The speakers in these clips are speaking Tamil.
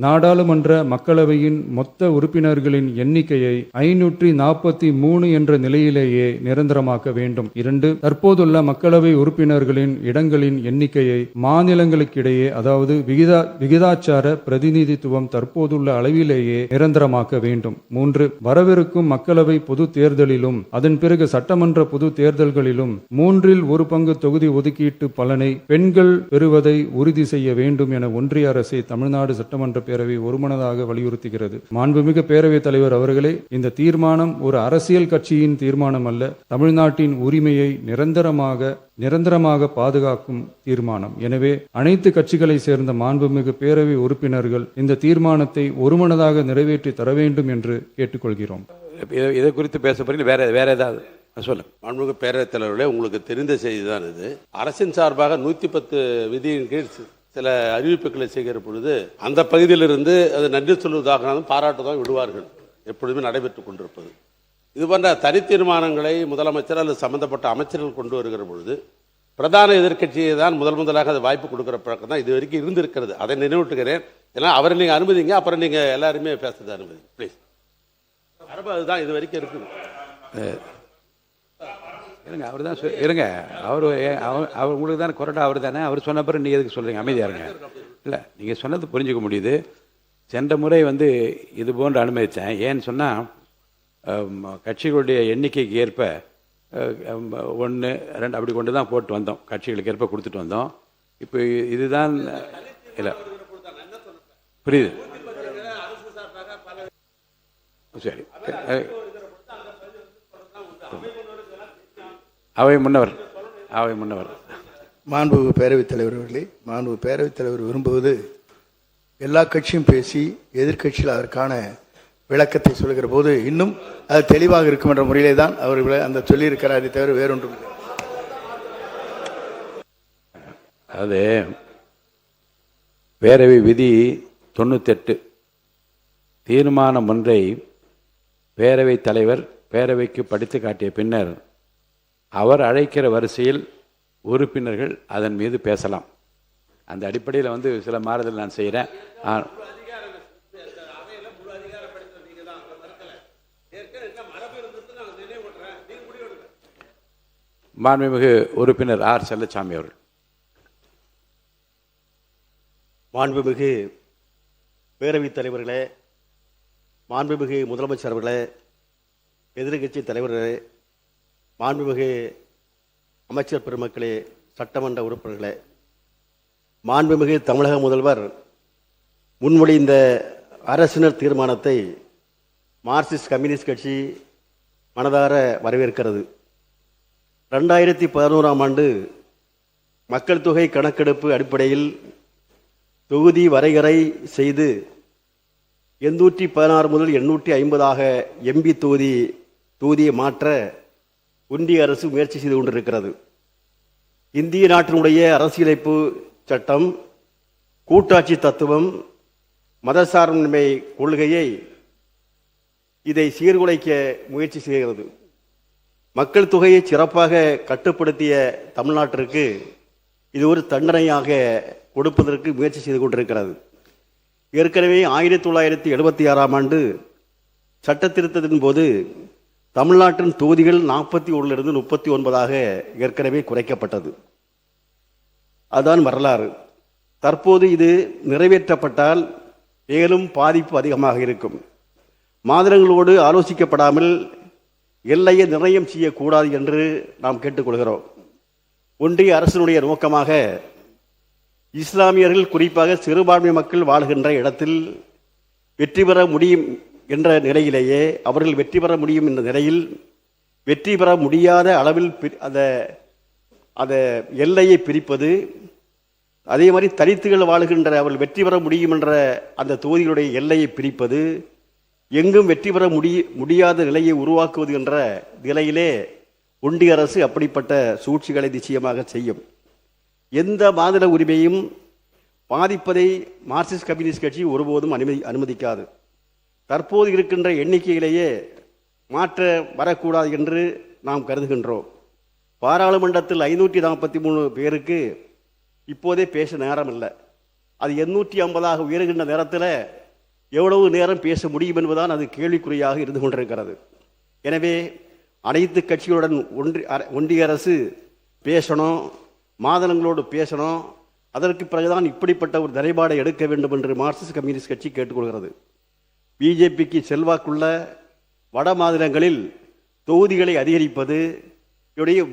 நாடாளுமன்ற மக்களவையின் மொத்த உறுப்பினர்களின் எண்ணிக்கையை 543 என்ற நிலையிலேயே நிரந்தரமாக்க வேண்டும். 2. தற்போதுள்ள மக்களவை உறுப்பினர்களின் இடங்களின் எண்ணிக்கையை மாநிலங்களுக்கிடையே, அதாவது விகிதாச்சார பிரதிநிதித்துவம் தற்போதுள்ள அளவிலேயே நிரந்தரமாக்க வேண்டும். 3. வரவிருக்கும் மக்களவை பொது தேர்தலிலும் அதன் பிறகு சட்டமன்ற பொது தேர்தல்களிலும் 1/3 தொகுதி ஒதுக்கீட்டு பலனை பெண்கள் பெறுவதை உறுதி செய்ய வேண்டும் என ஒன்றிய அரசை தமிழ்நாடு சட்டமன்ற பேரவை ஒருமனதாக வலியுறுத்துகிறது. மாண்புமிகு பேரவைத் தலைவர் அவர்களே, இந்த தீர்மானம் ஒரு அரசியல் கட்சியின் தீர்மானம் அல்ல, தமிழ்நாட்டின் உரிமையை நிரந்தரமாக பாதுகாக்கும் தீர்மானம். எனவே அனைத்து கட்சிகளை சேர்ந்த மாண்புமிகு பேரவை உறுப்பினர்கள் இந்த தீர்மானத்தை ஒருமனதாக நிறைவேற்றி தர வேண்டும் என்று கேட்டுக்கொள்கிறோம். இதை குறித்து பேச போறீங்க, வேற ஏதாவது சொல்லுங்க. மாண்புமிகு பேரவைத் தலைவர்களே, உங்களுக்கு தெரிந்த செய்தி தான் இது. அரசின் சார்பாக 110 விதியின் கீழ் சில அறிவிப்புகளை செய்கிற பொழுது அந்த பகுதியிலிருந்து அது நன்றி சொல்வதாக பாராட்டுதான் விடுவார்கள், எப்பொழுதுமே நடைபெற்றுக் கொண்டிருப்பது. இது போன்ற தனி தீர்மானங்களை முதலமைச்சர் அல்லது சம்பந்தப்பட்ட அமைச்சர்கள் கொண்டு வருகிற பொழுது பிரதான எதிர்க்கட்சியை தான் முதலாக அது வாய்ப்பு கொடுக்குற பழக்கம் தான் இது வரைக்கும் இருந்திருக்கிறது. அதை நினைவூட்டுகிறேன். ஏன்னா அவரை நீங்கள் அனுமதிங்க, அப்புறம் நீங்கள் எல்லாருமே பேசுறது அனுமதி ப்ளீஸ். அதுதான் இது வரைக்கும் இருக்குது. இருங்க, அவர் தான் இருங்க, அவர் உங்களுக்கு தானே கொறடா, அவர் தானே, அவர் சொன்ன பிறகு நீங்கள் எதுக்கு சொல்கிறீங்க? அமைதியாக இருங்க. இல்லை, நீங்கள் சொன்னது புரிஞ்சுக்க முடியுது. சென்ற முறை இது போன்று அனுமதித்தேன். ஏன்னு சொன்னால் கட்சிகளுடைய எண்ணிக்கைக்கு ஏற்ப 1, 2 அப்படி கொண்டு தான் போட்டு வந்தோம், கட்சிகளுக்கு ஏற்ப கொடுத்துட்டு வந்தோம். இப்போ இதுதான் இல்லை, புரியுது, சரி. அவை முன்னவர் மாண்புமிகு பேரவைத் தலைவர் அவர்களே, மாண்புமிகு பேரவைத் தலைவர் விரும்புவது எல்லா கட்சியும் பேசி எதிர்கட்சியில் அதற்கான விளக்கத்தை சொல்கிற போது இன்னும் அது தெளிவாக இருக்கும் என்ற முறையிலே தான் அவர் அந்த சொல்லியிருக்கிறாரே தவிர வேறொன்றும் இல்லை. அது பேரவை விதி 98 தீர்மானம் ஒன்றை பேரவைத் தலைவர் பேரவைக்கு படித்து காட்டிய பின்னர் அவர் அழைக்கிற வரிசையில் உறுப்பினர்கள் அதன் மீது பேசலாம். அந்த அடிப்படையில் சில மாறுதல் நான் செய்கிறேன். மாண்புமிகு உறுப்பினர் ஆர் செல்லச்சாமி அவர்கள். மாண்புமிகு பேரவைத் தலைவர்களே, மாண்புமிகு முதலமைச்சர் அவர்களே, எதிர்க்கட்சி தலைவர்களே, மாண்புமிகு அமைச்சர் பெருமக்களே, சட்டமன்ற உறுப்பினர்களே, மாண்புமிகு தமிழக முதல்வர் முன்மொழிந்த அரசினர் தீர்மானத்தை மார்க்சிஸ்ட் கம்யூனிஸ்ட் கட்சி மனதார வரவேற்கிறது. 2011ஆம் ஆண்டு மக்கள் தொகை கணக்கெடுப்பு அடிப்படையில் தொகுதி வரையறை செய்து 816 முதல் 850ஆக எம்பி தொகுதியை மாற்ற ஒன்றிய அரசு முயற்சி செய்து கொண்டிருக்கிறது. இந்திய நாட்டினுடைய அரசியலமைப்பு சட்டம், கூட்டாட்சி தத்துவம், மதசார்பின்மை கொள்கையை இதை சீர்குலைக்க முயற்சி செய்கிறது. மக்கள் தொகையை சிறப்பாக கட்டுப்படுத்திய தமிழ்நாட்டிற்கு இது ஒரு தண்டனையாக கொடுப்பதற்கு முயற்சி செய்து கொண்டிருக்கிறது. ஏற்கனவே 1976ஆம் ஆண்டு சட்ட திருத்தத்தின் போது தமிழ்நாட்டின் தொகுதிகள் 41 39ஆக ஏற்கனவே குறைக்கப்பட்டது. அதுதான் வரலாறு. தற்போது இது நிறைவேற்றப்பட்டால் மேலும் பாதிப்பு அதிகமாக இருக்கும். மாநிலங்களோடு ஆலோசிக்கப்படாமல் எல்லையை நிர்ணயம் செய்யக்கூடாது என்று நாம் கேட்டுக்கொள்கிறோம். ஒன்றிய அரசினுடைய நோக்கமாக இஸ்லாமியர்கள், குறிப்பாக சிறுபான்மை மக்கள் வாழ்கின்ற இடத்தில் வெற்றி பெற முடியும் என்ற நிலையிலேயே அவர்கள் வெற்றி பெற முடியும் என்ற நிலையில் வெற்றி பெற முடியாத அளவில் அந்த எல்லையை பிரிப்பது, அதே மாதிரி தலித்துகள் வாழ்கின்ற அவர்கள் வெற்றி பெற முடியும் என்ற அந்த தொகுதிகளுடைய எல்லையை பிரிப்பது, எங்கும் வெற்றி பெற முடியாத நிலையை உருவாக்குவது என்ற நிலையிலே ஒன்றிய அரசு அப்படிப்பட்ட சூழ்ச்சிகளை நிச்சயமாக செய்யும். எந்த மாநில உரிமையும் பாதிப்பதை மார்க்சிஸ்ட் கம்யூனிஸ்ட் கட்சி ஒருபோதும் அனுமதிக்காது. தற்போது இருக்கின்ற எண்ணிக்கையிலேயே மாற்ற வரக்கூடாது என்று நாம் கருதுகின்றோம். பாராளுமன்றத்தில் 543 பேருக்கு இப்போதே பேச நேரம் இல்லை. அது 850 உயர்கின்ற நேரத்தில் எவ்வளவு நேரம் பேச முடியும் என்பதுதான் அது கேள்விக்குறியாக இருந்து கொண்டிருக்கிறது. எனவே அனைத்து கட்சிகளுடன் ஒன்றிய அரசு பேசணும், மாநிலங்களோடு பேசணும். அதற்கு பிறகுதான் இப்படிப்பட்ட ஒரு நிலைப்பாடை எடுக்க வேண்டும் என்று மார்க்சிஸ்ட் கம்யூனிஸ்ட் கட்சி கேட்டுக்கொள்கிறது. பிஜேபிக்கு செல்வாக்குள்ள வட மாநிலங்களில் தொகுதிகளை அதிகரிப்பது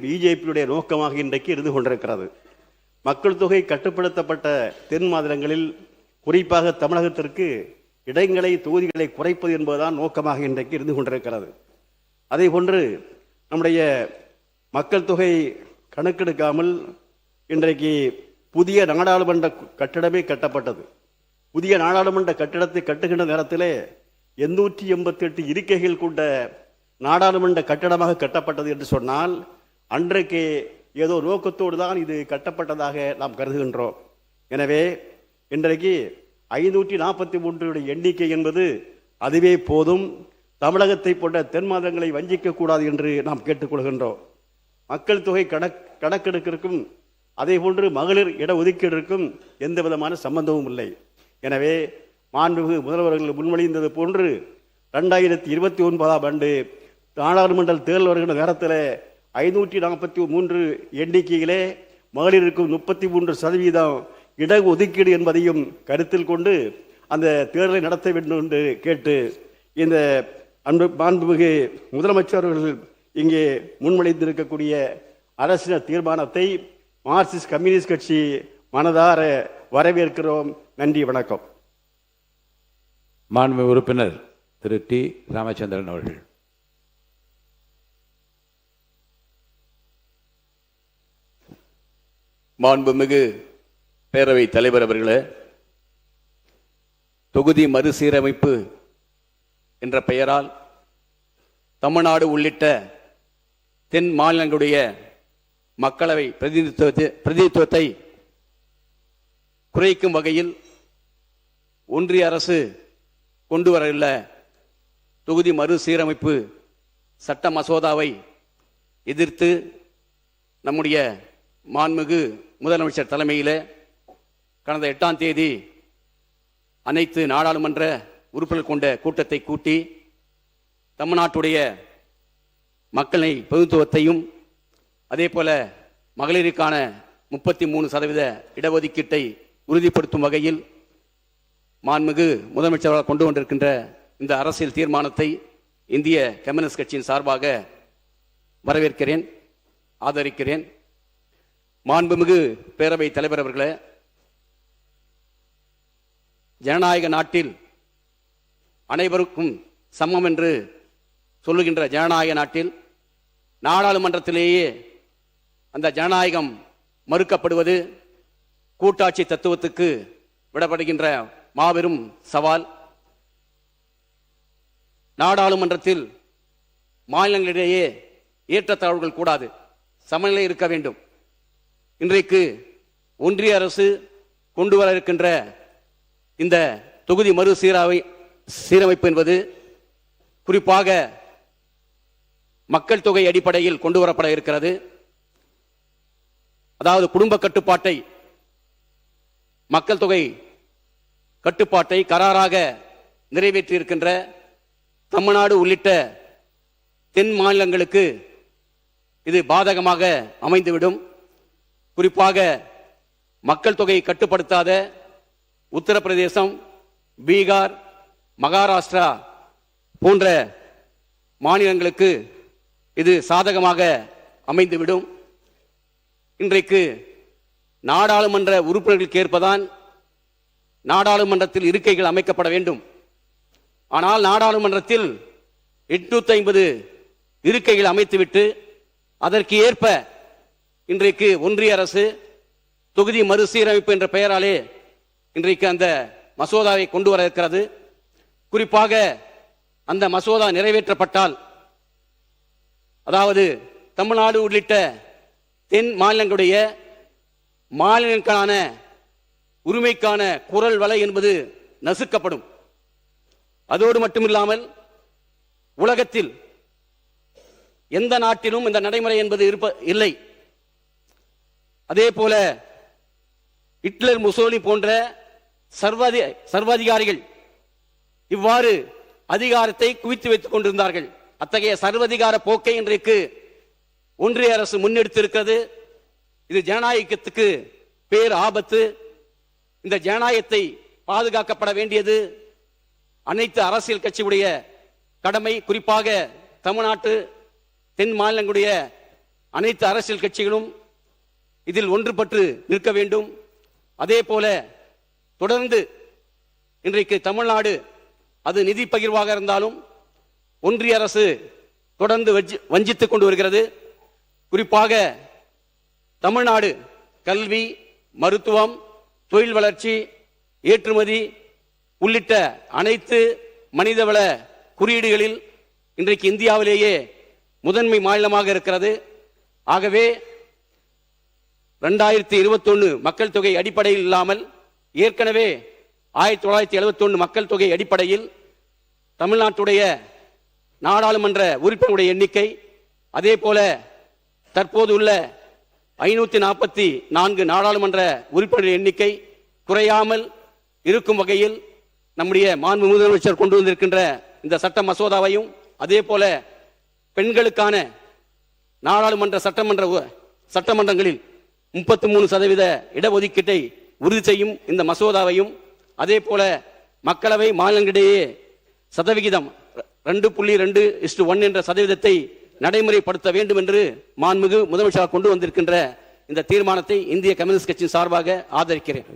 பிஜேபியுடைய நோக்கமாக இன்றைக்கு இருந்து கொண்டிருக்கிறது. மக்கள் தொகை கட்டுப்படுத்தப்பட்ட தென் மாநிலங்களில் குறிப்பாக தமிழகத்திற்கு இடங்களை தொகுதிகளை குறைப்பது என்பதுதான் நோக்கமாக இன்றைக்கு இருந்து கொண்டிருக்கிறது. அதே போன்று நம்முடைய மக்கள் தொகை கணக்கெடுக்காமல் இன்றைக்கு புதிய நாடாளுமன்ற கட்டிடமே கட்டப்பட்டது. புதிய நாடாளுமன்ற கட்டிடத்தை கட்டுகின்ற நேரத்தில் 888 இருக்கைகள் கொண்ட நாடாளுமன்ற கட்டடமாக கட்டப்பட்டது என்று சொன்னால் அன்றைக்கு ஏதோ நோக்கத்தோடு தான் இது கட்டப்பட்டதாக நாம் கருதுகின்றோம். எனவே இன்றைக்கு 543 எண்ணிக்கை என்பது அதுவே போதும். தமிழகத்தை போன்ற தென் மாநிலங்களை வஞ்சிக்கக்கூடாது என்று நாம் கேட்டுக்கொள்கின்றோம். மக்கள் தொகை கணக்கெடுப்பிற்கும் அதே போன்று மகளிர் இடஒதுக்கீட்டிற்கும் எந்த விதமான சம்பந்தமும் இல்லை. எனவே மாண்புமிகு முதல்வர்கள் முன்மொழிந்தது போன்று 2029ஆம் ஆண்டு நாடாளுமன்ற தேர்தல் வருகின்ற நேரத்தில் 543 எண்ணிக்கையிலே மகளிருக்கும் 33% இடஒதுக்கீடு என்பதையும் கருத்தில் கொண்டு அந்த தேர்தலை நடத்த வேண்டும் என்று கேட்டு இந்த மாண்புமிகு முதலமைச்சர் அவர்கள் இங்கே முன்மொழிந்திருக்கக்கூடிய அரசியல் தீர்மானத்தை மார்க்சிஸ்ட் கம்யூனிஸ்ட் கட்சி மனதார வரவேற்கிறோம். நன்றி, வணக்கம். மாண்புமிகு உறுப்பினர் திரு டி ராமச்சந்திரன் அவர்கள். மாண்புமிகு பேரவை தலைவர் அவர்களே, தொகுதி மறுசீரமைப்பு என்ற பெயரால் தமிழ்நாடு உள்ளிட்ட தென் மாநிலங்களுடைய மக்களவை பிரதிநிதித்துவத்தை குறைக்கும் வகையில் ஒன்றிய அரசு கொண்டு வரவுள்ள தொகுதி மறுசீரமைப்பு சட்ட மசோதாவை எதிர்த்து நம்முடைய மாண்புமிகு முதலமைச்சர் தலைமையில் கடந்த 8ஆம் தேதி அனைத்து நாடாளுமன்ற உறுப்பினர்கள் கொண்ட கூட்டத்தை கூட்டி தமிழ்நாட்டுடைய மக்களை பிரதிநிதித்துவத்தையும் அதே போல மகளிருக்கான 33% இடஒதுக்கீட்டை உறுதிப்படுத்தும் வகையில் மாண்புமிகு முதலமைச்சரால் கொண்டு வந்திருக்கின்ற இந்த அரசியல் தீர்மானத்தை இந்திய கம்யூனிஸ்ட் கட்சியின் சார்பாக வரவேற்கிறேன், ஆதரிக்கிறேன். மாண்புமிகு பேரவை தலைவர் அவர்களே, ஜனநாயக நாட்டில் அனைவருக்கும் சமம் என்று சொல்லுகின்ற ஜனநாயக நாட்டில் நாடாளுமன்றத்திலேயே அந்த ஜனநாயகம் மறுக்கப்படுவது கூட்டாட்சி தத்துவத்துக்கு விடப்படுகின்ற மாபெரும் சவால். நாடாளுமன்றத்தில் மாநிலங்களிடையே ஏற்றத்தாழ்வுகள் கூடாது, சமநிலை இருக்க வேண்டும். இன்றைக்கு ஒன்றிய அரசு கொண்டு வர இருக்கின்ற இந்த தொகுதி மறுசீரமைப்பு என்பது குறிப்பாக மக்கள் தொகை அடிப்படையில் கொண்டு வரப்பட இருக்கிறது. அதாவது குடும்ப கட்டுப்பாட்டை, மக்கள் தொகை கட்டுப்பாட்டை கராராக நிறைவேற்றி இருக்கின்ற தமிழ்நாடு உள்ளிட்ட தென் மாநிலங்களுக்கு இது பாதகமாக அமைந்துவிடும். குறிப்பாக மக்கள் தொகையை கட்டுப்படுத்தாத உத்தரப்பிரதேசம், பீகார், மகாராஷ்டிரா போன்ற மாநிலங்களுக்கு இது சாதகமாக அமைந்துவிடும். இன்றைக்கு நாடாளுமன்ற உறுப்பினர்களுக்கு ஏற்பதான் நாடாளுமன்றத்தில் இருக்கைகள் அமைக்கப்பட வேண்டும். ஆனால் நாடாளுமன்றத்தில் 850 இருக்கைகள் அமைத்துவிட்டு அதற்கு ஏற்ப இன்றைக்கு ஒன்றிய அரசு தொகுதி மறுசீரமைப்பு என்ற பெயராலே இன்றைக்கு அந்த மசோதாவை கொண்டு வர இருக்கிறது. குறிப்பாக அந்த மசோதா நிறைவேற்றப்பட்டால், அதாவது தமிழ்நாடு உள்ளிட்ட தென் மாநிலங்களுடைய மாநிலங்களுக்கான உரிமைக்கான குரல் வலை என்பது நசுக்கப்படும். அதோடு மட்டுமில்லாமல் உலகத்தில் எந்த நாட்டிலும் இந்த நடைமுறை என்பது இல்லை. அதே போல ஹிட்லர், முசோலினி போன்ற சர்வாதிகாரிகள் இவ்வாறு அதிகாரத்தை குவித்து வைத்துக் கொண்டிருந்தார்கள். அத்தகைய சர்வதிகார போக்கை இன்றைக்கு ஒன்றிய அரசு முன்னெடுத்திருக்கிறது. இது ஜனநாயகத்துக்கு பேர் ஆபத்து. இந்த ஜனநாயகத்தை பாதுகாக்கப்பட வேண்டியது அனைத்து அரசியல் கட்சியுடைய கடமை. குறிப்பாக தமிழ்நாட்டு தென் மாநிலங்களுடைய அனைத்து அரசியல் கட்சிகளும் இதில் ஒன்றுபட்டு நிற்க வேண்டும். அதே போல தொடர்ந்து இன்றைக்கு தமிழ்நாடு அது நிதி பகிர்வாக இருந்தாலும் ஒன்றிய அரசு தொடர்ந்து வஞ்சித்துக் கொண்டு வருகிறது. குறிப்பாக தமிழ்நாடு கல்வி, மருத்துவம், தொழில் வளர்ச்சி, ஏற்றுமதி உள்ளிட்ட அனைத்து மனிதவள குறியீடுகளில் இன்றைக்கு இந்தியாவிலேயே முதன்மை மாநிலமாக இருக்கிறது. ஆகவே 2021 மக்கள் தொகை அடிப்படையில் இல்லாமல் ஏற்கனவே 1971 மக்கள் தொகை அடிப்படையில் தமிழ்நாட்டுடைய நாடாளுமன்ற உறுப்பினருடைய எண்ணிக்கை, அதே போல தற்போது உள்ள 544 நாடாளுமன்ற உறுப்பினர் எண்ணிக்கை குறையாமல் இருக்கும் வகையில் நம்முடைய மாண்பு முதலமைச்சர் கொண்டு வந்திருக்கின்ற இந்த சட்ட மசோதாவையும், அதே போல பெண்களுக்கான நாடாளுமன்ற சட்டமன்றங்களில் 33% இடஒதுக்கீட்டை உறுதி செய்யும் இந்த மசோதாவையும், அதே போல மக்களவை மாநிலங்களிடையே சதவிகிதம் 2.2:1 என்ற சதவீதத்தை நடைமுறைப்படுத்த வேண்டும் என்று மாண்புமிகு முதலமைச்சர் கொண்டு வந்திருக்கின்ற இந்த தீர்மானத்தை இந்திய கம்யூனிஸ்ட் கட்சியின் சார்பாக ஆதரிக்கிறேன்.